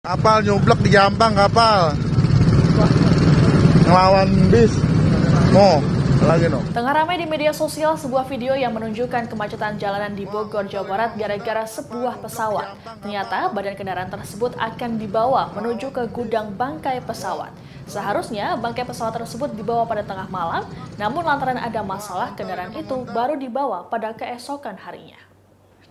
Kapal nyoblok di Jampang, kapal ngelawan bis. Lagi no. Tengah ramai di media sosial sebuah video yang menunjukkan kemacetan jalanan di Bogor, Jawa Barat gara-gara sebuah pesawat. Ternyata badan kendaraan tersebut akan dibawa menuju ke gudang bangkai pesawat. Seharusnya bangkai pesawat tersebut dibawa pada tengah malam, namun lantaran ada masalah kendaraan itu baru dibawa pada keesokan harinya.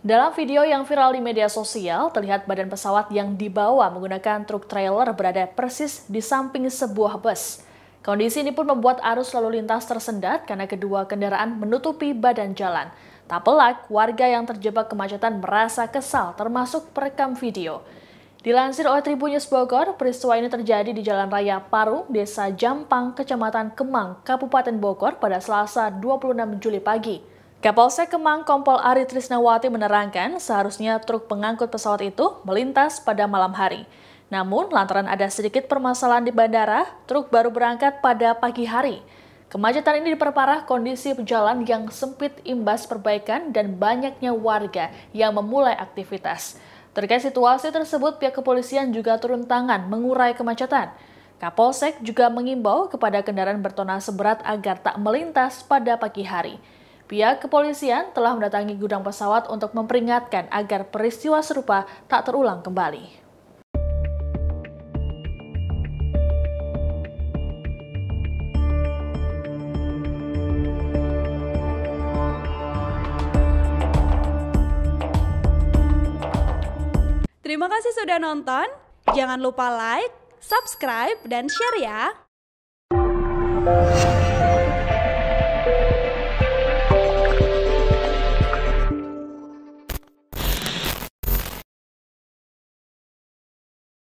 Dalam video yang viral di media sosial, terlihat badan pesawat yang dibawa menggunakan truk trailer berada persis di samping sebuah bus. Kondisi ini pun membuat arus lalu lintas tersendat karena kedua kendaraan menutupi badan jalan. Tak pelak, warga yang terjebak kemacetan merasa kesal termasuk perekam video. Dilansir oleh Tribun News Bogor, peristiwa ini terjadi di Jalan Raya Parung, Desa Jampang, Kecamatan Kemang, Kabupaten Bogor pada Selasa 26 Juli pagi. Kapolsek Kemang Kompol Ari Trisnawati menerangkan seharusnya truk pengangkut pesawat itu melintas pada malam hari. Namun, lantaran ada sedikit permasalahan di bandara, truk baru berangkat pada pagi hari. Kemacetan ini diperparah kondisi jalan yang sempit imbas perbaikan dan banyaknya warga yang memulai aktivitas. Terkait situasi tersebut, pihak kepolisian juga turun tangan mengurai kemacetan. Kapolsek juga mengimbau kepada kendaraan bertona seberat agar tak melintas pada pagi hari. Pihak kepolisian telah mendatangi gudang pesawat untuk memperingatkan agar peristiwa serupa tak terulang kembali. Terima kasih sudah nonton. Jangan lupa like, subscribe, dan share ya.